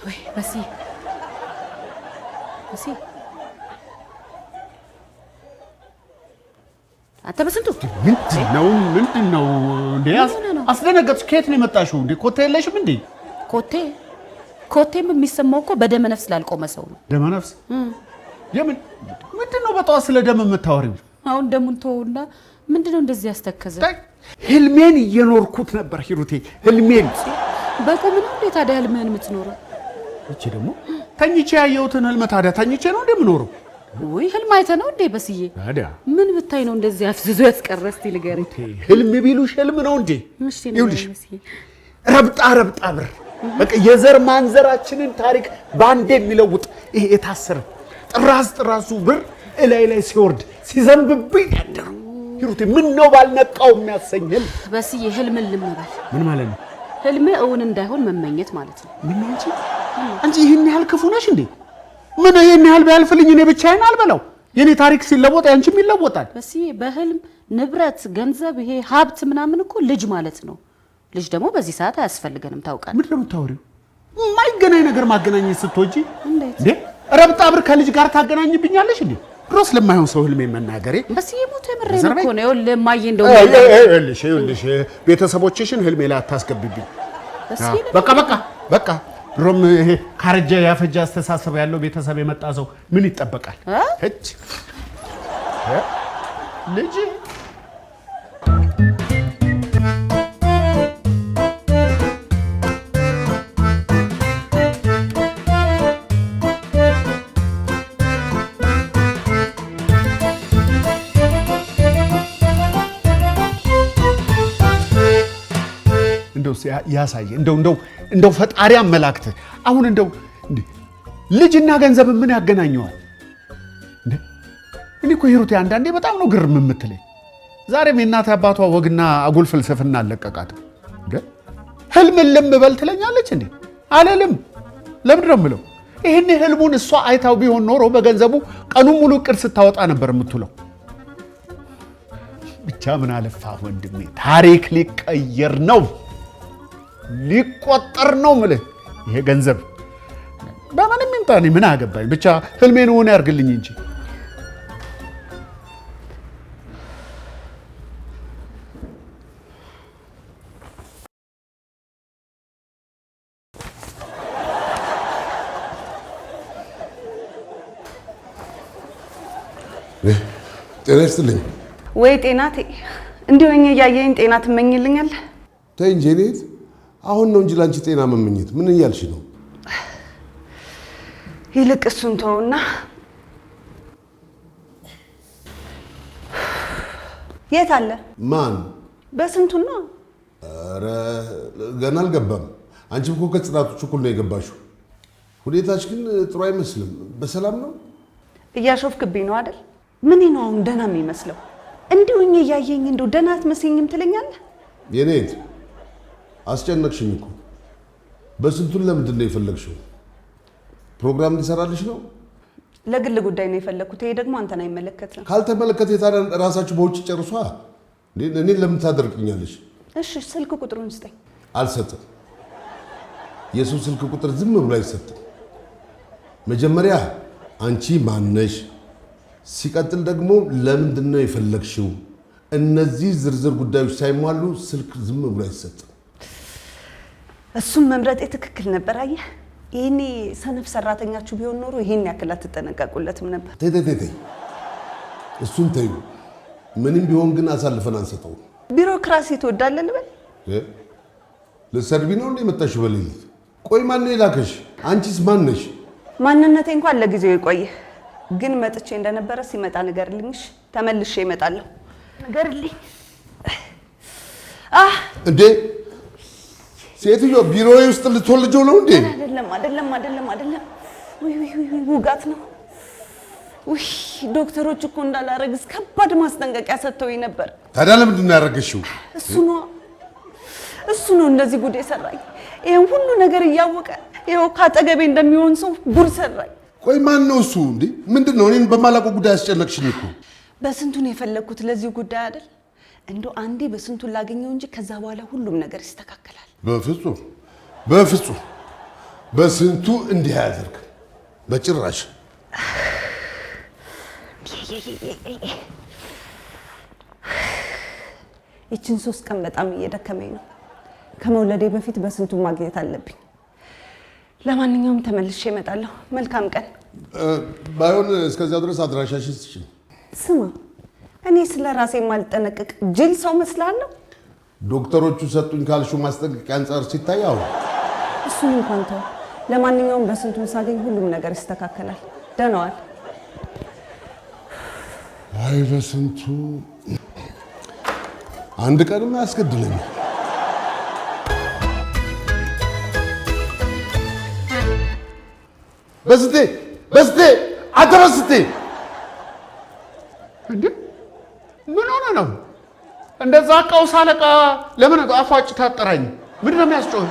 ወይ በሲ አንተ በስንቱ ምንድነው እንዴ? አስደነገጥሽ። ከየት ነው የመጣሽው እንዴ? ኮቴ የለሽም እንዴ? ኮቴም የሚሰማው እኮ በደመ ነፍስ ላልቆመ ሰው ነው። ደመ ነፍስ? ምንድነው በጠዋት ስለ ደም የምታወሪው? አሁን ደሙን ተውና ምንድነው እንደዚህ ያስተከዘ? ህልሜን እየኖርኩት ነበር ሂሩቴ፣ ህልሜን። በቁም ነው እንዴ ታዲያ ህልምህን የምትኖረው? እቺ ደግሞ ተኝቼ ያየሁትን ህልም ታዲያ ተኝቼ ነው እንዴ የምኖረው? ወይ ህልም አይተህ ነው እንዴ በስዬ? ታዲያ ምን ብታይ ነው እንደዚህ አፍዝዞ ያስቀረስቲ ንገረኝ። ህልም ቢሉሽ ህልም ነው እንዴ? ይኸውልሽ ረብጣ ብር በቃ የዘር ማንዘራችንን ታሪክ ባንዴ የሚለውጥ ይሄ የታሰረ ጥራሱ ብር ላይ ሲወርድ ሲዘንብብኝ ያደረው ሂሩቴ፣ ምን ነው ባልነቃው የሚያሰኝ ህልም። በስዬ ህልም ልምበል ምን ማለት ነው? ህልም እውን እንዳይሆን መመኘት ማለት ነው። ምን ነው አንቺ ይሄን ያህል ክፉ ነሽ እንዴ? ምን ይሄን ያህል ቢያልፍልኝ እኔ ብቻዬን አልበላው? የኔ ታሪክ ሲለወጥ ያንቺም ይለወጣል። በስዬ በህልም ንብረት፣ ገንዘብ፣ ይሄ ሀብት ምናምን እኮ ልጅ ማለት ነው። ልጅ ደግሞ በዚህ ሰዓት አያስፈልገንም ታውቃለህ። ምንድን ነው የምታወሪው? የማይገናኝ ነገር ማገናኘት ስትወጂ እንዴ? ረብጣ ብር ከልጅ ጋር ታገናኝብኛለሽ እንዴ? ድሮስ ለማይሆን ሰው ህልሜ መናገሬ በስዬ ሞተ የምሬን እኮ ነው። ይኸውልህ እማዬ እንደው ይኸውልሽ ቤተሰቦችሽን ህልሜ ላይ አታስገብብኝ። በቃ ድሮም ይሄ ካረጀ ያፈጀ አስተሳሰብ ያለው ቤተሰብ የመጣ ሰው ምን ይጠበቃል? ልጅ ያሳየ እንደው ፈጣሪ አመላክተ። አሁን እንደው ልጅና ገንዘብ ምን ያገናኘዋል? እኔ እኮ ሂሩቴ አንዳንዴ በጣም ነው ግርም የምትለኝ። ዛሬም የእናት አባቷ ወግና አጉል ፍልስፍና አለቀቃት። ህልም ልም በል ትለኛለች እንዴ? አለልም። ለምንድን ነው የምለው? ይሄን ህልሙን እሷ አይታው ቢሆን ኖሮ በገንዘቡ ቀኑን ሙሉ እቅድ ስታወጣ ነበር የምትውለው። ብቻ ምን አለፋ ወንድሜ፣ ታሪክ ሊቀየር ነው፣ ሊቆጠር ነው የምልህ። ይሄ ገንዘብ በምንም ይምጣ እኔ ምን አገባኝ? ብቻ ህልሜን እውን ያርግልኝ እንጂ። ጤና ይስጥልኝ። ወይ ጤናቴ፣ እንዲሁ እኛ እያየኝ ጤና ትመኝልኛለህ? ተይ እንጂ እኔት አሁን ነው እንጂ ላንቺ ጤና መመኘት ምን እያልሽ ነው? ይልቅ እሱን ተውና የት አለ? ማን? በስንቱ ነው? ኧረ ገና አልገባም። አንቺም እኮ ከጽናቱ ችኩል ነው የገባሽው። ሁኔታሽ ግን ጥሩ አይመስልም። በሰላም ነው? እያሾፍክብኝ ነው አይደል? ምን ነው አሁን ደህና የሚመስለው? እንዲሁ እኛ እያየኝ እንደው ደህና አትመስይኝም ትለኛለህ? የኔት አስጨነቅሽኝ እኮ። በስንቱን ለምንድን ነው የፈለግሽው? ፕሮግራም እንዲሰራልሽ ነው? ለግል ጉዳይ ነው የፈለኩት። ይሄ ደግሞ አንተን አይመለከትም። ካልተመለከተ የታዲያ ራሳችሁ በውጭ ጨርሷ። እኔን ለምን ታደርቅኛለሽ? እሺ ስልክ ቁጥሩን ስጠኝ። አልሰጥም። የሰው ስልክ ቁጥር ዝም ብሎ አይሰጥም። መጀመሪያ አንቺ ማነሽ? ሲቀጥል ደግሞ ለምንድን ነው የፈለግሽው? እነዚህ ዝርዝር ጉዳዮች ሳይሟሉ ስልክ ዝም ብሎ አይሰጥም። እሱም መምረጤ ትክክል ነበር። አየህ፣ ይሄኔ ሰነፍ ሰራተኛችሁ ቢሆን ኖሮ ይሄን ያክል አትጠነቀቁለትም ነበር። ተይ፣ እሱን ተዩ። ምንም ቢሆን ግን አሳልፈን አንሰጠው። ቢሮክራሲ ትወዳለህ ልበል? ለሰርቢ ነው እንደ መጣሽው በሌሊት? ቆይ ማን ነው የላከሽ? አንቺስ ማን ነሽ? ማንነቴ እንኳን ለጊዜው ይቆይ፣ ግን መጥቼ እንደነበረ ሲመጣ ንገርልኝሽ። ተመልሼ እመጣለሁ። ንገርልኝ። እንዴ ሴትዮ ቢሮዬ ውስጥ ልትወልጂው ነው እንዴ? አይደለም። ውይ ውጋት ነው። ውይ ዶክተሮች እኮ እንዳላረግዝ ከባድ ማስጠንቀቂያ ሰጥተውኝ ነበር። ታዲያ ለምንድን ነው ያረገሽው? እሱ ነው እንደዚህ ጉድ የሰራኝ። ይሄን ሁሉ ነገር እያወቀ ይኸው ካጠገቤ እንደሚሆን ሰው ጉድ ሰራኝ። ቆይ ማን ነው እሱ እንዴ? ምንድነው? እኔን በማላውቀው ጉዳይ አስጨነቅሽኝ እኮ። በስንቱን የፈለኩት ለዚህ ጉዳይ አይደል? እንደው አንዴ በስንቱን ላገኘው እንጂ ከዛ በኋላ ሁሉም ነገር ይስተካከላል። በፍጹም በስንቱ እንዲህ አያደርግ በጭራሽ። ይችን 3 ቀን በጣም እየደከመኝ ነው። ከመውለዴ በፊት በስንቱ ማግኘት አለብኝ። ለማንኛውም ተመልሼ እመጣለሁ። መልካም ቀን። ባይሆን እስከዚያ ድረስ አድራሻሽን ስጪኝ። ስማ፣ እኔ ስለ ራሴ የማልጠነቅቅ ጅል ሰው መስላለሁ? ዶክተሮቹ ሰጡኝ ካልሽው ማስጠንቀቂያ አንጻር ሲታይ አዎ። እሱን እንኳን ተው። ለማንኛውም በስንቱን ሳገኝ ሁሉም ነገር ይስተካከላል። ደህና ዋል። አይ በስንቱ አንድ ቀንም አያስገድለኝም። በስቴ አንተ በስቴ እንዴ ምን ሆነ ነው እንደዛ? ቀውስ አለቃ ለምን አፏጭ ታጠራኝ? ምንድን ነው የሚያስጮህ?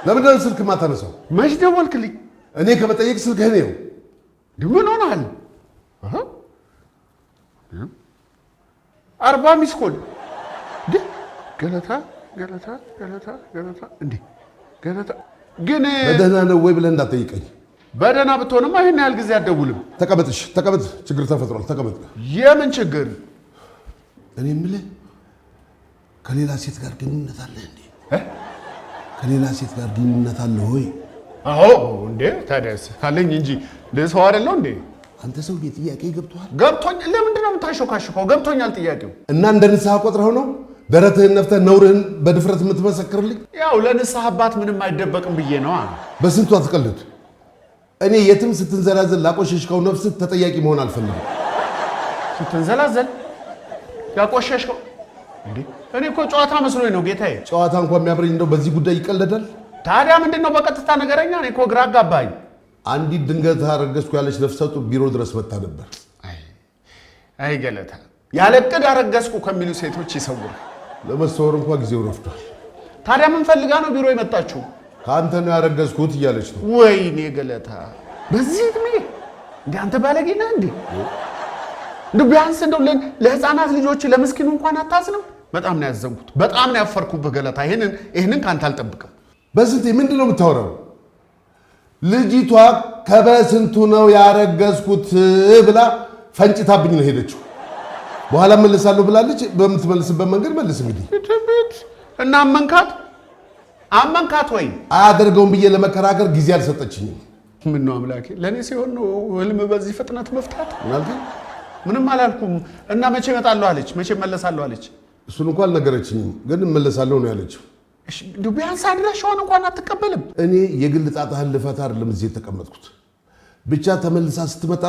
ለምንድን ነው ስልክ ማታነሳው? መች ደወልክልኝ? እኔ ከመጠየቅ ስልክህ ነው። ምን ሆነሃል? 40 ሚስኮል ገለታ እንዴ ገለታ ግን በደህና ነው ወይ ብለህ እንዳትጠይቀኝ። በደህና ብትሆንማ ይሄን ያህል ጊዜ አትደውልም። ተቀመጥ። ችግር ተፈጥሯል። ተቀመጥ። የምን ችግር? እኔ የምልህ ከሌላ ሴት ጋር ግንኙነት አለ እንዴ? ከሌላ ሴት ጋር ግንኙነት አለ ወይ? አዎ እንዴ ታዲያስ ካለኝ እንጂ ለሰው አይደለው እንዴ? አንተ ሰው ጥያቄ ገብቶሃል? ገብቶኝ። ለምንድን ነው የምታሾካሽከው? ገብቶኛል ጥያቄው። እና እንደ ንስሐ ቆጥረው ነው ደረትህን ነፍተህ ነውርህን በድፍረት የምትመሰክርልኝ? ያው ለንስሐ አባት ምንም አይደበቅም ብዬ ነው። በስንቱ አትቀልድ። እኔ የትም ስትንዘላዘል ላቆሸሽከው ነፍስ ተጠያቂ መሆን አልፈልግም። ስትንዘላዘል ያቆሸሽከው እንዴ? እኔ እኮ ጨዋታ መስሎኝ ነው ጌታዬ። ጨዋታ እንኳን የሚያብረኝ እንደው በዚህ ጉዳይ ይቀለዳል? ታዲያ ምንድን ነው በቀጥታ ነገረኛ። እኔ እኮ ግራ አጋባኝ። አንዲት ድንገት አረገዝኩ ያለች ነፍሰ ጡር ቢሮ ድረስ መጣ ነበር። አይ ገለታ፣ ያለ ዕቅድ አረገዝኩ ከሚሉ ሴቶች ይሰውር። ለመሰወር እንኳን ጊዜው ረፍዷል። ታዲያ ምን ፈልጋ ነው ቢሮ የመጣችው? ከአንተ ነው ያረገዝኩት እያለች ነው። ወይኔ ገለታ፣ በዚህ ዕድሜ እንደ አንተ ባለጌ ነህ እንዴ? እንደው ቢያንስ እንደው ለህፃናት ልጆች ለምስኪኑ እንኳን አታዝንም? በጣም ነው ያዘንኩት። በጣም ነው ያፈርኩብህ ገለታ። ይሄንን ካንተ አልጠብቅም። በስንቴ ምንድን ነው የምታወራው? ልጅቷ ከበስንቱ ነው ያረገዝኩት ብላ ፈንጭታብኝ ነው ሄደችው። በኋላ መልሳለሁ ብላለች። በምትመልስበት መንገድ መልስ እንግዲህ። እና አመንካት ወይ? አያደርገውም ብዬ ለመከራከር ጊዜ አልሰጠችኝም። ምን ነው አምላኬ፣ ለእኔ ሲሆን ነው ህልም በዚህ ፍጥነት መፍታት? ምንም አላልኩም። እና መቼ እመጣለሁ አለች? መቼ እመለሳለሁ አለች? እሱን እንኳን አልነገረችኝም፣ ግን እመለሳለሁ ነው ያለችው። ቢያንስ አድራሻውን እንኳን አትቀበልም? እኔ የግል ጣጣህን ልፈታ አይደለም እዚህ የተቀመጥኩት። ብቻ ተመልሳ ስትመጣ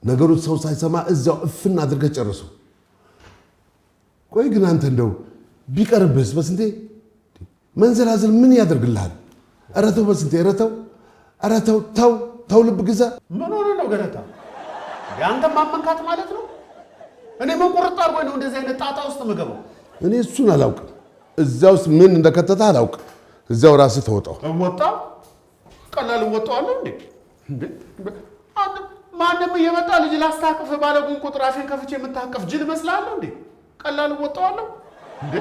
ነገሮች ሰው ሳይሰማ እዛው እፍን አድርገህ ጨርሰው። ቆይ ግን አንተ እንደው ቢቀርብህስ? በስንቴ መንዘላዘል ምን ያደርግልሃል? ኧረ ተው በስንቴ፣ ኧረ ተው፣ ኧረ ተው፣ ተው፣ ልብ ግዛ። ምን ሆነ ነው ገለታ? አንተ ማመንካት ማለት ነው? እኔ መቆረጥ አድርጎኝ ነው እንደዚህ አይነት ጣጣ ውስጥ የምገባው? እኔ እሱን አላውቅም። እዛ ውስጥ ምን እንደከተተ አላውቅም። እዛው ራስህ ተወጣው። እወጣው? ቀላል እወጣዋለሁ እንዴ? ማንም እየመጣ ልጅ ላስታቅፍ ባለጉን ቁጥር አፌን ከፍቼ የምታቀፍ ጅል እመስላለሁ እንዴ? ቀላል እወጣዋለሁ እንዴ?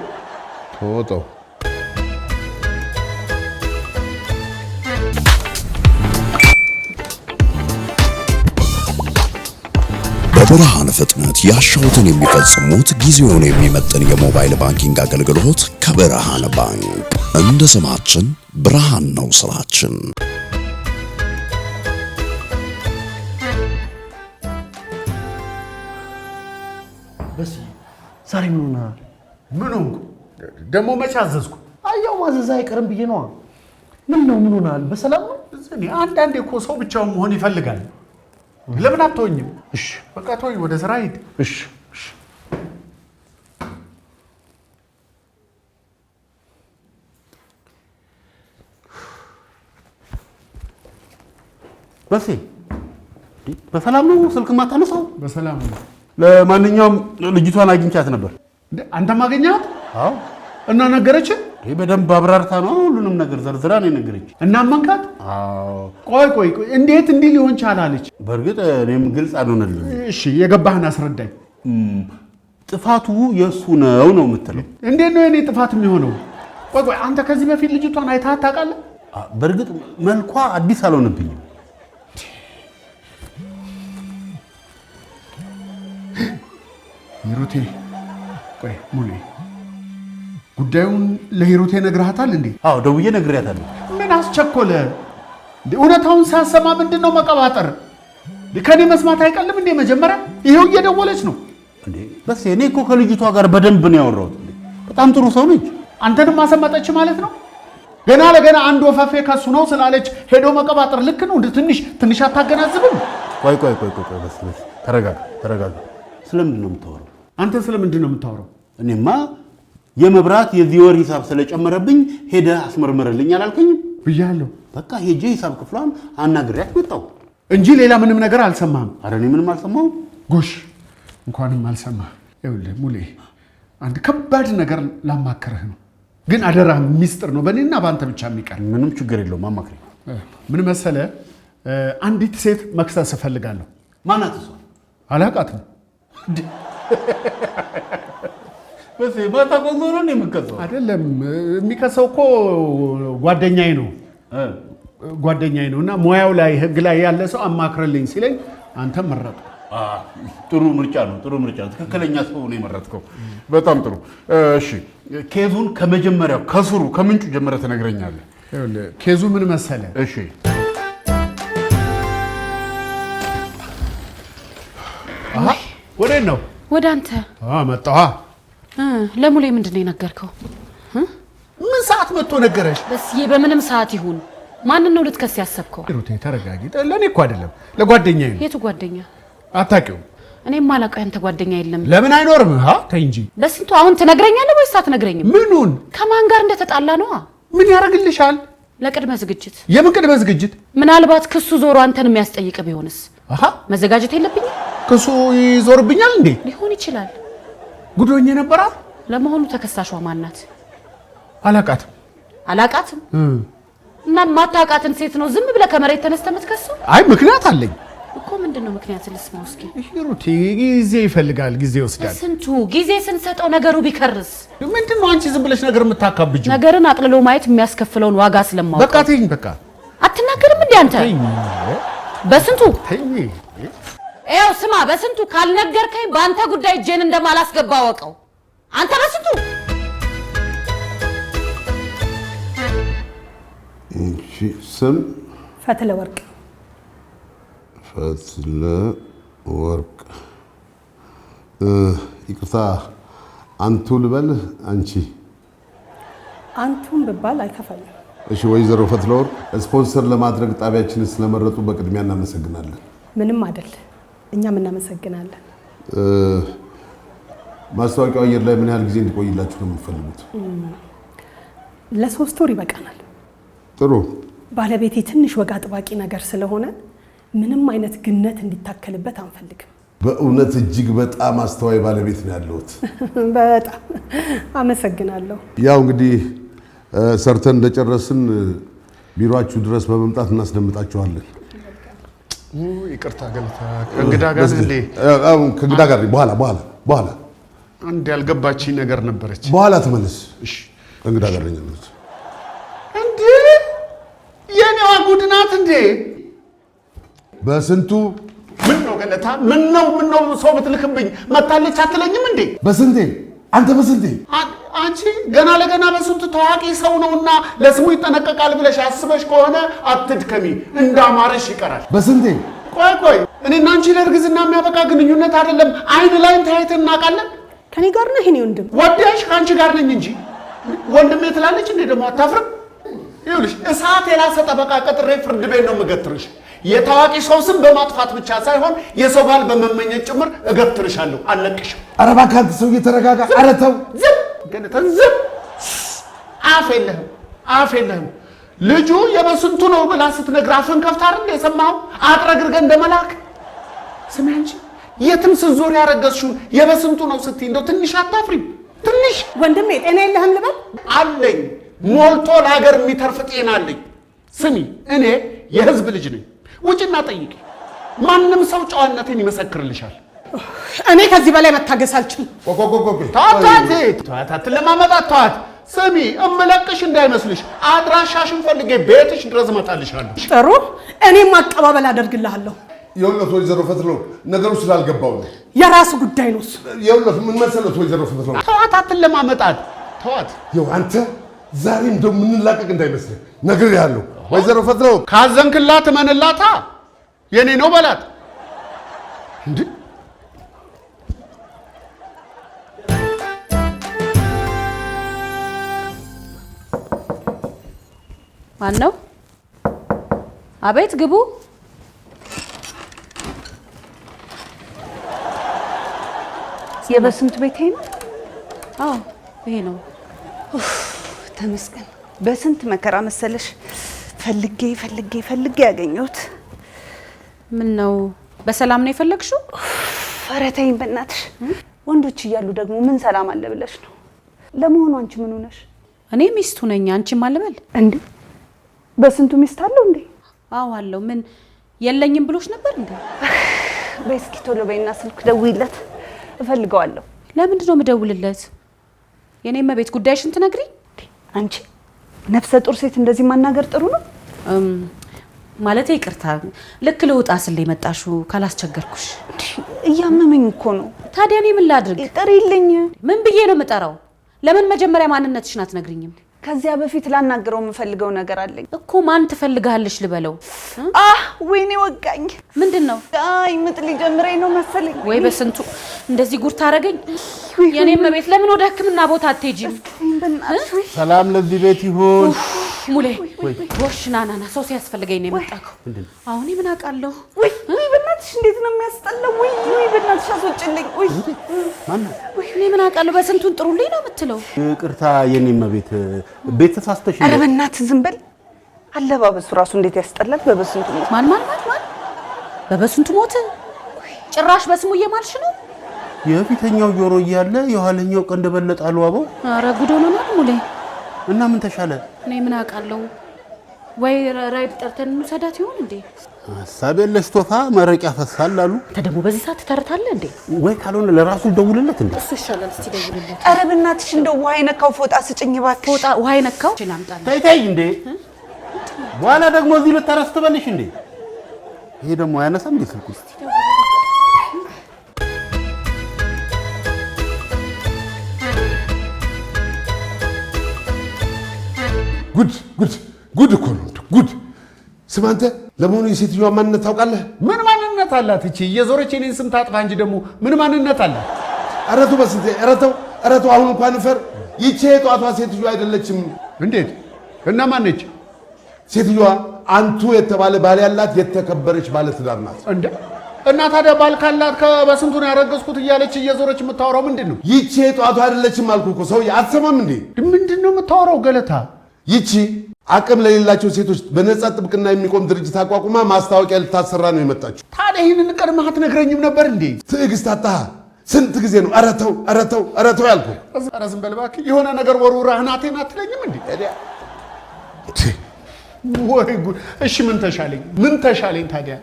ተወጣው። በብርሃን ፍጥነት ያሻውትን የሚፈጽሙት ጊዜውን የሚመጥን የሞባይል ባንኪንግ አገልግሎት ከብርሃን ባንክ። እንደ ስማችን ብርሃን ነው ስራችን። በስ ዛሬ ምን ሆነሃል? ምን ሆንኩ ደግሞ? መቼ አዘዝኩ? አያው ማዘዝ አይቀርም ብዬ ነዋ። ምን ሆነሃል? በሰላም ነው? አንዳንዴ እኮ ሰው ብቻውን መሆን ይፈልጋል። ለምን አትሆኝም? እሺ በቃ ተወኝ፣ ወደ ስራ ሂድ። እሺ በሴ በሰላም ነው? ስልክ ማታነሳው? በሰላም ነው። ለማንኛውም ልጅቷን አግኝቻት ነበር። አንተም አገኛት? አዎ። እና ነገረች? በደንብ አብራርታ ነው ሁሉንም ነገር ዘርዝራ ነው የነገረች። እና አመንካት? አዎ። ቆይ እንዴት እንዲህ ሊሆን ቻላለች? በእርግጥ እኔም ግልጽ አልሆነልኝም። እሺ የገባህን አስረዳኝ። ጥፋቱ የእሱ ነው የምትለው? እንዴት ነው የኔ ጥፋት የሚሆነው? ቆይ አንተ ከዚህ በፊት ልጅቷን አይተሃት ታውቃለህ? በእርግጥ መልኳ አዲስ አልሆነብኝም። ሂሩቴ ቆይ ሙሌ ጉዳዩን ለሂሩቴ ነግረሃታል እንዴ? አዎ ደውዬ ነግሬያታለሁ። ምን አስቸኮለ? እውነታውን ሳሰማ ምንድነው መቀባጠር? ከኔ መስማት አይቀልም እንዴ? መጀመሪያ ይሄው እየደወለች ነው እንዴ? በስ እኔ እኮ ከልጅቷ ጋር በደንብ ነው ያወራሁት። በጣም ጥሩ ሰው ነች። አንተንም አሰመጠች ማለት ነው? ገና ለገና አንድ ወፈፌ ከሱ ነው ስላለች ሄዶ መቀባጠር ልክ ነው? ትንሽ አታገናዝብም? ቆይ በስ ተረጋጋ። ስለምንድን ነው የምታወራው? አንተ ስለምንድን ነው የምታወራው? እኔማ የመብራት የዚህ ወር ሂሳብ ስለጨመረብኝ ሄደ አስመርምርልኝ አላልከኝም ብያለሁ። በቃ ሄጄ ሂሳብ ክፍሏን አናግሬያት መጣሁ እንጂ ሌላ ምንም ነገር አልሰማህም? ኧረ እኔ ምንም አልሰማሁም። ጎሽ እንኳንም አልሰማህ። ይኸውልህ ሙሌ አንድ ከባድ ነገር ላማክርህ ነው፣ ግን አደራ ሚስጥር ነው፣ በእኔና በአንተ ብቻ የሚቀር። ምንም ችግር የለውም አማክረኝ። ምን መሰለህ አንዲት ሴት መክሰስ እፈልጋለሁ። ማናት እሷ? አላውቃትም። በስ ባታቆም ነው የምከሰው? አይደለም የሚከሰው እኮ ጓደኛዬ ነው እና ሙያው ላይ ህግ ላይ ያለ ሰው አማክረልኝ ሲለኝ አንተ መረጥ። ጥሩ ምርጫ ነው። ትክክለኛ ሰው ነው የመረጥከው። በጣም ጥሩ። እሺ ኬዙን ከመጀመሪያው ከስሩ ከምንጩ ጀምረህ ትነግረኛለህ። ይኸውልህ ኬዙ ምን መሰለህ? እሺ ወዴት ነው? ወደ አንተ መጣሁ። ለሙሌ ምንድን ነው የነገርከው? ምን ሰዓት መጥቶ ነገረሽ? በስዬ በምንም ሰዓት ይሁን ማንን ነው ልትከስ ያሰብከው? ሩቴ ተረጋጊ። ለእኔ እኮ አይደለም ለጓደኛዬ ነው። የቱ ጓደኛ? አታውቂውም? እኔም ማላውቀው ያንተ ጓደኛ የለም። ለምን አይኖርም? ተይ እንጂ። በስንቱ አሁን ትነግረኛለህ ወይስ አትነግረኝም? ምኑን? ከማን ጋር እንደተጣላ ነዋ። ምን ያደርግልሻል? ለቅድመ ዝግጅት። የምን ቅድመ ዝግጅት? ምናልባት ክሱ ዞሮ አንተን የሚያስጠይቅ ቢሆንስ? መዘጋጀት የለብኝም? ክሱ ይዞርብኛል እንዴ? ሊሆን ይችላል። ጉዶኝ ነበራ። ለመሆኑ ተከሳሿ ማን ናት? አላውቃትም። እና ማታውቃትን ሴት ነው ዝም ብለህ ከመሬት ተነስተህ የምትከሰው? አይ ምክንያት አለኝ እኮ። ምንድነው ምክንያት? ልስማው እስኪ። ሂሩቴ ጊዜ ይፈልጋል፣ ጊዜ ይወስዳል። ስንቱ ጊዜ ስንሰጠው ነገሩ ቢከርስ? ምንድነው አንቺ ዝም ብለሽ ነገር የምታካብጂው? ነገርን አቅልሎ ማየት የሚያስከፍለውን ዋጋ ስለማውቅ። በቃ ተይኝ። በቃ አትናገርም እንዴ አንተ? በስንቱ ተይኝ። ይኸው ስማ፣ በስንቱ ካልነገርከኝ በአንተ ጉዳይ እጄን እንደማላስገባ ወቀው። አንተ በስንቱ ስም ፈትለ ወርቅ። ይቅርታ አንቱ ልበል? አንቺ? አንቱን ብባል አይከፋኝም። እሺ ወይዘሮ ፈትለ ወርቅ ስፖንሰር ለማድረግ ጣቢያችንን ስለመረጡ በቅድሚያ እናመሰግናለን። ምንም አይደል፣ እኛም እናመሰግናለን። ማስታወቂያው አየር ላይ ምን ያህል ጊዜ እንዲቆይላችሁ ነው የምትፈልጉት? ለ3 ወር ይበቃናል። ጥሩ። ባለቤቴ ትንሽ ወግ አጥባቂ ነገር ስለሆነ ምንም አይነት ግነት እንዲታከልበት አንፈልግም። በእውነት እጅግ በጣም አስተዋይ ባለቤት ነው ያለሁት። በጣም አመሰግናለሁ። ያው እንግዲህ ሰርተን እንደጨረስን ቢሮአችሁ ድረስ በመምጣት እናስደምጣችኋለን። ይቅርታ ገለታ፣ ከእንግዳ ጋር እንዴ? ከእንግዳ ጋር በኋላ አንድ ያልገባችኝ ነገር ነበረች። በኋላ ተመለስ። እሺ ከእንግዳ ጋር ነኝ እንዴ? የኔዋ ጉድ ናት እንዴ? በስንቱ ምን ነው ገለታ? ምን ነው ሰው ብትልክብኝ መታለች አትለኝም እንዴ? በስንቴ አንተ በስንቴ አንቺ ገና ለገና በስንቱ ታዋቂ ሰው ነውና ለስሙ ይጠነቀቃል ብለሽ አስበሽ ከሆነ አትድከሚ፣ እንዳማረሽ ይቀራል። በስንቴ ቆይ እኔና አንቺ ለእርግዝና የሚያበቃ ግንኙነት አይደለም፣ አይን ላይን ተያይተን እናውቃለን። ከኔ ጋር ነህ? እኔ ወንድም ወዲያሽ ከአንቺ ጋር ነኝ እንጂ ወንድሜ ትላለች እንዴ? ደግሞ አታፍርም? ይኸውልሽ እሳት የላሰ ጠበቃ ቀጥሬ ፍርድ ቤት ነው የምገትርሽ። የታዋቂ ሰው ስም በማጥፋት ብቻ ሳይሆን የሰው ባል በመመኘት ጭምር እገትርሻለሁ። አልለቅሽም። ኧረ እባክህ አንተ ሰውዬ ተረጋጋ። ኧረ ተው ዝም ገለታ ዝም። አፍ የለህም። ልጁ የበስንቱ ነው ብላ ስትነግር አፍን ከፍታ አይደል የሰማኸው? አጥረግርገህ እንደመላክ ስሚ አንቺ የትም ስትዞር ያረገዝሽውን የበስንቱ ነው ስትይ እንደው ትንሽ አታፍሪም? ትንሽ ወንድሜ ጤና የለህም ልበል? አለኝ። ሞልቶ ለሀገር የሚተርፍ ጤና አለኝ። ስሚ እኔ የህዝብ ልጅ ነኝ። ውጭና ጠይቂ። ማንም ሰው ጨዋነቴን ይመሰክርልሻል። እኔ ከዚህ በላይ መታገስ አልችልም። ተዋት፣ አትለማመጣት፣ ተዋት። ስሚ እምለቅሽ እንዳይመስልሽ አድራሻሽን ፈልጌ ቤትሽ ድረስ እመጣልሻለሁ። ጥሩ እኔም አቀባበል አደርግልሃለሁ። የውለት ወይዘሮ ፈትሎ ነገሩ ስላልገባው ነው። የራሱ ጉዳይ ነው። የውለት ምን መሰለት ወይዘሮ ፈትሎ ተዋት፣ አትለማመጣት ተዋት። ይኸው አንተ ዛሬ እንደው ምንላቀቅ እንዳይመስልህ ነግሬሃለሁ። ወይዘሮ ፈትሎ ካዘንክላት እመንላታ የኔ ነው በላት እንዴ። ማን ነው? አቤት ግቡ። የበስንት ቤት ይሄ ነው? አዎ ይሄ ነው። ተመስገን። በስንት መከራ መሰለሽ ፈልጌ ፈልጌ ፈልጌ ያገኘሁት። ምን ነው በሰላም ነው የፈለግሽው? ኧረ ተይኝ በእናትሽ። ወንዶች እያሉ ደግሞ ምን ሰላም አለ ብለሽ ነው? ለመሆኑ አንቺ ምን ሆነሽ? እኔ ሚስቱ ነኝ። አንቺም አልበል እንዴ? በስንቱ ሚስት አለው እንዴ? አዎ አለው። ምን የለኝም ብሎሽ ነበር እንዴ? በስኪ ቶሎ በይና ስልክ ደውይለት፣ እፈልገዋለሁ። ለምንድን ነው የምደውልለት? የኔም ቤት ጉዳይሽን ትነግሪኝ። አንቺ ነፍሰ ጡር ሴት እንደዚህ ማናገር ጥሩ ነው? ማለት ይቅርታ፣ ልክ ልውጣ ስል የመጣሽው ካላስቸገርኩሽ። እያመመኝ እኮ ነው። ታዲያ እኔ ምን ላድርግ? ጥሪልኝ። ምን ብዬ ነው የምጠራው? ለምን መጀመሪያ ማንነትሽን አትነግሪኝም? ከዚያ በፊት ላናገረው የምፈልገው ነገር አለኝ እኮ። ማን ትፈልጋለሽ ልበለው? ወይኔ ወጋኝ። ምንድነው? አይ ምጥ ሊጀምረኝ ነው መሰለኝ። ወይ በስንቱ እንደዚህ ጉር ታረገኝ። የኔም ቤት ለምን ወደ ሕክምና ቦታ አትሄጂም? ሰላም ለዚህ ቤት ይሁን። ሙሌ ወሽ ናናና ሰው ሲያስፈልገኝ ነው የመጣከው። አሁን ምን አውቃለሁ? ወይ በእናትሽ እንዴት ነው የሚያስጠላው? ወይ በእናትሽ አስወጭልኝ። ወይ ማን ነው? እኔ ምን አውቃለሁ? በስንቱን ጥሩልኝ ነው የምትለው? ይቅርታ የኔም ቤት ተሳስተሽ። ኧረ በእናትህ ዝም በል። አለባበሱ ራሱ እንዴት ያስጠላል። በበስንቱ ሞት። ማን በበስንቱ ሞት? ጭራሽ በስሙ እየማልሽ ነው? የፊተኛው ጆሮ እያለ የኋለኛው ቀንድ በለጠ አሉ አቦ። ኧረ ጉድ ሆኖናል ሙሌ። እና ምን ተሻለ? እኔ ምን አውቃለሁ? ወይ ራይድ ጠርተን እንውሰዳት ይሆን እንዴ? ሀሳብ የለሽ ቶፋ መረቅ ያፈሳል አሉ። አንተ ደግሞ በዚህ ሰዓት ትተርታለህ እንዴ? ወይ ካልሆነ ለራሱ ደውልለት እንዴ? እሱ ይሻላል። እስቲ ደውልለት። ኧረ በእናትሽ እንደው ውሃ የነካው ፎጣ ስጭኝ እባክሽ። ፎጣ ውሃ የነካው ላምጣልህ። ተይ እንዴ! በኋላ ደግሞ እዚህ ልታረስ ትበልሽ እንዴ? ይሄ ደግሞ አያነሳም እንዴ ስልኩ? እስቲ ጉድ እኮ ነው ጉድ። ስማ አንተ ለመሆኑ የሴትዮዋ ማንነት ታውቃለህ? ምን ማንነት አላት እቺ? እየዞረች እኔን ስም ታጥፋ እንጂ ደግሞ ምን ማንነት አላት? አረቱ በስንቴ አረቱ አሁን እንኳን ፈር ይቼ የጧቷ ሴትዮዋ አይደለችም። እንዴት? እና ማን ነች ሴትዮዋ? አንቱ የተባለ ባል ያላት የተከበረች ባለ ትዳር ናት። እንዴ? እና ታዲያ ባል ካላት ከበስንቱ ነው ያረገዝኩት እያለች እየዞረች የምታወራው ምንድን ነው? ይቼ የጧቷ አይደለችም አልኩህ እኮ ሰውዬ፣ አትሰማም እንዴ? ምንድን ነው የምታወራው ገለታ? ይቺ አቅም ለሌላቸው ሴቶች በነጻ ጥብቅና የሚቆም ድርጅት አቋቁማ ማስታወቂያ ልታሰራ ነው የመጣችው። ታዲያ ይህንን ቀድመህ አትነግረኝም ነበር እንዴ? ትዕግስት አጣህ? ስንት ጊዜ ነው አረተው ያልኩህ? ኧረ ዝም በል እባክህ። የሆነ ነገር ወርውረህ ናቴን አትለኝም እንዴ? ወይ ጉድ! እሺ ምን ተሻለኝ ታዲያ?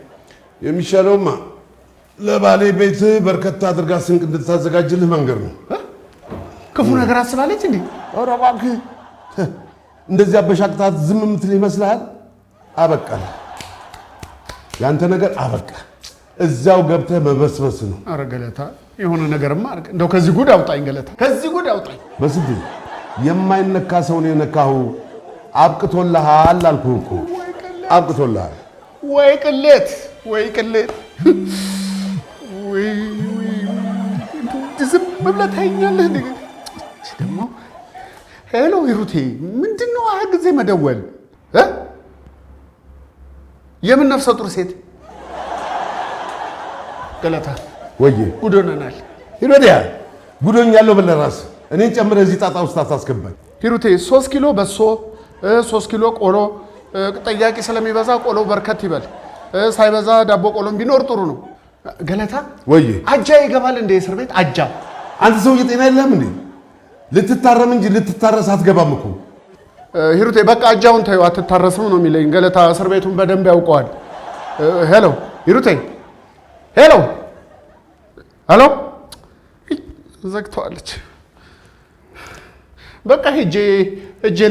የሚሻለውማ ለባሌ ቤት በርከት አድርጋ ስንቅ እንድታዘጋጅልህ መንገድ ነው። ክፉ ነገር አስባለች እንዴ? ኧረ እባክህ እንደዚህ አበሻቅታት ዝም የምትል ይመስልሃል? አበቃል። ያንተ ነገር አበቃ። እዛው ገብተህ መበስበስ ነው። ኧረ ገለታ የሆነ ነገርማ አድርግ። እንደው ከዚህ ጉድ አውጣኝ ገለታ፣ ከዚህ ጉድ አውጣኝ። በስንት የማይነካ ሰው ነው የነካሁ። አብቅቶልሃል አልኩህ እኮ አብቅቶልሃል። ወይ ቅሌት ወይ ዝም ብለህ ታይኛለህ እንዴ? ደግሞ ሄሎ ሂሩቴ፣ ምንድን ነው ጊዜ መደወል? የምን ነፍሰ ጡር ሴት ገለታ? ወዬ ጉድ ሆነናል። ሂሩቴ ጉዶኛለሁ ብለህ ራስህ እኔን ጨምረህ እዚህ ጣጣ ውስጥ አታስገባኝ። ሂሩቴ 3 ኪሎ በሶ 3 ኪሎ ቆሎ፣ ጠያቂ ስለሚበዛ ቆሎ በርከት ይበል፣ ሳይበዛ ዳቦ ቆሎም ቢኖር ጥሩ ነው። ገለታ ወዬ አጃ ይገባል እንደ እስር ቤት አጃ? አንተ ሰውዬ ጤና የለህም እንዴ? ልትታረም እንጂ ልትታረስ አትገባም እኮ። ሂሩቴ በቃ አጃውን ተይው፣ አትታረስም ነው የሚለኝ። ገለታ እስር ቤቱን በደንብ ያውቀዋል። ሄሎ ሂሩቴ፣ ሄሎ ዘግተዋለች። በቃ ሄጄ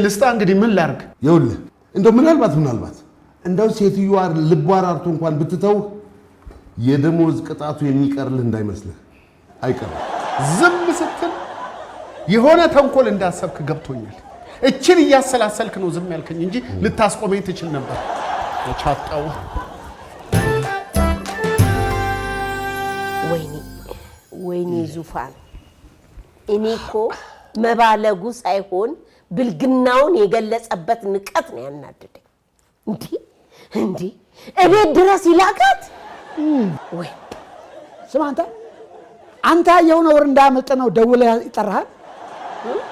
ልስጣ እንግዲህ ምን ላርግ? ይኸውልህ እንደው ምናልባት እንደው ሴትዮዋ ልቧ ራርቶ እንኳን ብትተው የደሞዝ ቅጣቱ የሚቀርልህ እንዳይመስልህ አይቀርም። ዝም ስትል የሆነ ተንኮል እንዳሰብክ ገብቶኛል። እችን እያሰላሰልክ ነው ዝም ያልከኝ እንጂ ልታስቆመኝ ትችል ነበር። ወቻጣው ወይኔ ዙፋን፣ እኔ እኮ መባለጉ ሳይሆን ብልግናውን የገለጸበት ንቀት ነው ያናደደኝ። እንዴ እቤት ድረስ ይላካት ወይ? ስማ አንተ ያየውን ወር እንዳመጣ ነው ደውለህ ይጠራሃል?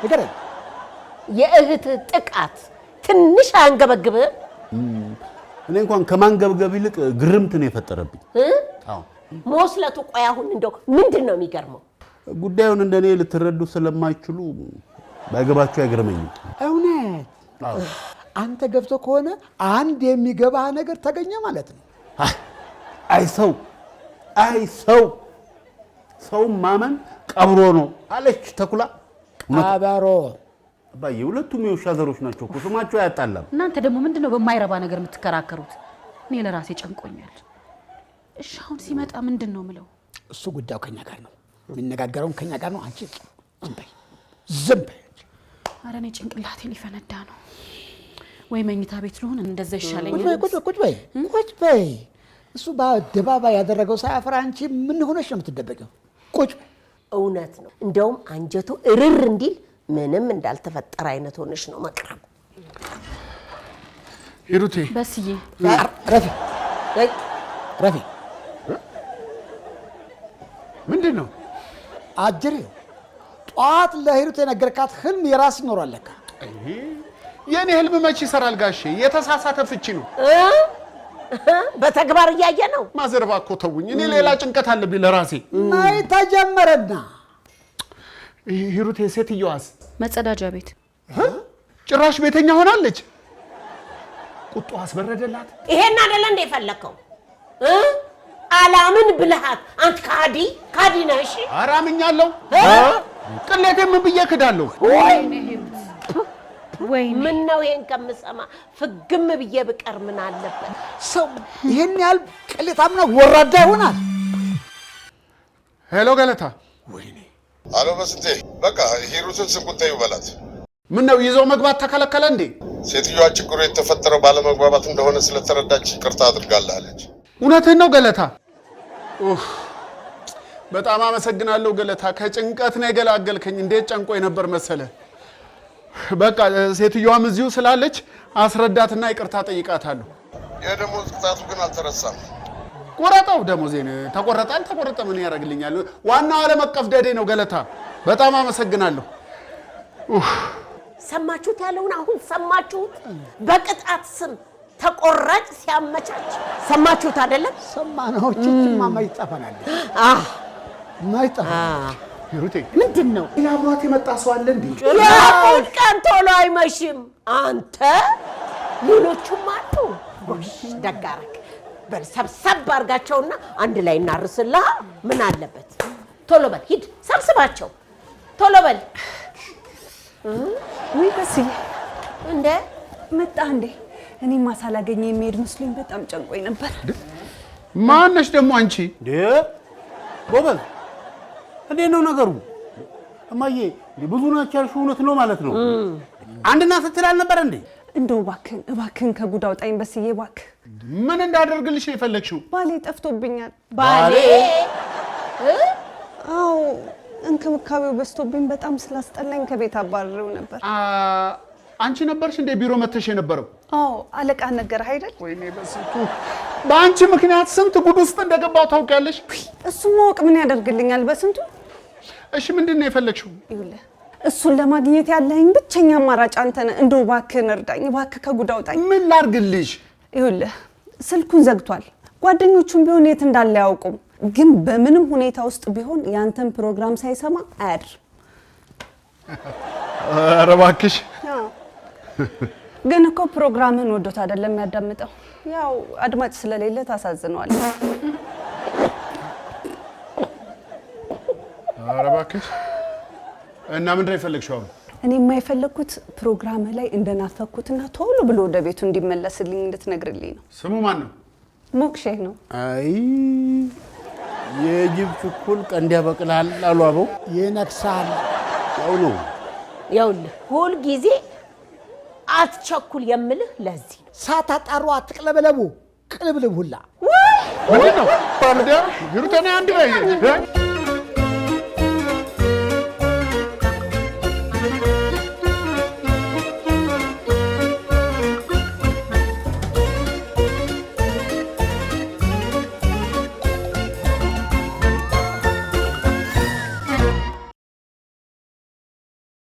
ይገረም የእህት ጥቃት ትንሽ አንገበግብህ? እኔ እንኳን ከማንገብገብ ይልቅ ግርምት ነው የፈጠረብኝ። አዎ ሞስለቱ። ቆይ አሁን እንደው ምንድነው የሚገርመው? ጉዳዩን እንደኔ ልትረዱ ስለማይችሉ ባይገባችሁ አይገርመኝም። እውነት አንተ ገብቶ ከሆነ አንድ የሚገባ ነገር ተገኘ ማለት ነው። አይ ሰው ማመን ቀብሮ ነው አለች ተኩላ። ቀበሮ አባዬ ሁለቱም የውሻ ዘሮች ናቸው እኮ ስማቸው አያጣላም። እናንተ ደግሞ ምንድነው በማይረባ ነገር የምትከራከሩት? እኔ ለራሴ ጨንቆኛል። እሺ አሁን ሲመጣ ምንድነው ምለው? እሱ ጉዳዩ ከኛ ጋር ነው የሚነጋገረው፣ ከኛ ጋር ነው። አንቺ ዝም በይ። ኧረ እኔ ጭንቅላቴ ሊፈነዳ ነው። ወይ መኝታ ቤት ልሁን፣ እንደዛ ይሻለኛል። ቁጭ በይ። እሱ በአደባባይ ያደረገው ሳያፍራ አንቺ ምን ሆነሽ ነው የምትደበቀው? ቁጭ። እውነት ነው። እንደውም አንጀቱ እርር እንዲል ምንም እንዳልተፈጠረ አይነት ሆነሽ ነው መቅረብ። ሂሩቴ በስዬ ረፊ ምንድነው? አጅሬው ጧት ለሂሩቴ የነገርካት ህልም የራስ ይኖራል ለካ። የኔ ህልም መቼ ይሰራል ጋሼ? የተሳሳተ ፍቺ ነው። በተግባር እያየ ነው። ማዘርባ እኮ ተውኝ። እኔ ሌላ ጭንቀት አለብኝ ለራሴ። ማይ ተጀመረና ሂሩቴ ሴትዮዋስ? መጸዳጃ ቤት። ጭራሽ ቤተኛ ሆናለች። ቁጡ አስበረደላት። ይሄን አይደለ እንደ የፈለከው? አላምን ብልሃት አንተ ካዲ ነሽ። አራምኛለሁ። ቅሌቴ ምን ብዬ ክዳለሁ? ወይ ምን ነው ይሄን ከምሰማ ፍግም ብዬ ብቀር ምን አለበት? ሰው ይሄን ያህል ቅሌታም ነው ወራዳ ይሆናል? ሄሎ ገለታ። ወይኔ አሎ በስንቴ በቃ ሂሩትን ስንቁጣዩ በላት። ምን ነው ይዘው መግባት ተከለከለ እንዴ? ሴትዮዋ ችግሩ የተፈጠረው ባለመግባባት እንደሆነ ስለተረዳች ይቅርታ አድርጋለች። እውነትህን ነው ገለታ? በጣም አመሰግናለሁ ገለታ። ከጭንቀት ነው የገላገልከኝ። እንዴት ጨንቆኝ ነበር መሰለ። በቃ ሴትዮዋም እዚሁ ስላለች አስረዳትና ይቅርታ ጠይቃታለሁ። የደሞዝ ቅጣቱ ግን አልተረሳም። ቆረጠው ደሞዜን። ተቆረጠ አልተቆረጠ ምን ያደርግልኛል? ዋናው ዓለም አቀፍ ደዴ ነው ገለታ። በጣም አመሰግናለሁ። ሰማችሁት ያለውን አሁን ሰማችሁት? በቅጣት ስም ተቆራጭ ሲያመቻች ሰማችሁት አይደለም? ሰማነው። እቺማ ማይጣፈናል ማይጣፋ ሂሩቴ ምንድነው? ያብሯት የመጣ ሰው አለ እንዴ? ያቁት ቀን ቶሎ አይመሽም። አንተ ሌሎቹም አሉ። ደጋረክ በል ሰብሰብ አድርጋቸውና አንድ ላይ እናርስልህ። ምን አለበት? ቶሎ በል ሂድ፣ ሰብስባቸው ቶሎ በል። ወይ በስዬ እንደ መጣ እንዴ? እኔማ ሳላገኘ የሚሄድ መስሎኝ በጣም ጨንቆኝ ነበር። ማነሽ ደግሞ አንቺ? ጎበዝ እንዴት ነው ነገሩ? እማዬ ብዙ ናቸው ያልሽው እውነት ነው ማለት ነው? አንድና ስትል አልነበረ እንዴ? እንደው እባክህን ከጉድ አውጣኝ በስዬ እባክህ። ምን እንዳደርግልሽ ነው የፈለግሽው? ባሌ ጠፍቶብኛል። ባሌ? አዎ እንክብካቤው በዝቶብኝ በጣም ስላስጠላኝ ከቤት አባረረው ነበር። አንቺ ነበርሽ እንደ ቢሮ መተሽ የነበረው? አዎ አለቃ ነገርህ አይደል? ወይኔ በስንቱ በአንቺ ምክንያት ስንት ጉድ ውስጥ እንደገባው ታውቂያለሽ? እሱ ማወቅ ምን ያደርግልኛል በስንቱ? እሺ ምንድን ነው የፈለግሽው? ይኸውልህ እሱን ለማግኘት ያለኝ ብቸኛ አማራጭ አንተ ነህ። እንደው እባክህን እርዳኝ፣ እባክህ ከጉድ አውጣኝ። ምን ላድርግልሽ? ይኸውልህ ስልኩን ዘግቷል። ጓደኞቹም ቢሆን የት እንዳለ አያውቁም። ግን በምንም ሁኔታ ውስጥ ቢሆን ያንተን ፕሮግራም ሳይሰማ አያድርም። ኧረ እባክሽ። ግን እኮ ፕሮግራምን ወዶት አይደለም የሚያዳምጠው። ያው አድማጭ ስለሌለ ታሳዝነዋል። ኧረ እባክሽ። እና ምንድን ነው የፈለግሽው? እኔ የማይፈልኩት ፕሮግራም ላይ እንደናፈኩትና ቶሎ ብሎ ወደ ቤቱ እንዲመለስልኝ እንድትነግርልኝ ነው። ስሙ ማን ነው? ሞክሼ ነው። አይ የጅብ ችኩል ቀንድ ያበቅላል አሉ አበው። ይነክሳል። ያው ነው። ይኸውልህ ሁል ጊዜ አትቸኩል የምልህ ለዚህ ነው። ሳታጣሩ አትቅለበለቡ። ቅልብልብ ሁላ ምንድን ነው? ባልዳ ይሩተና አንድ ላይ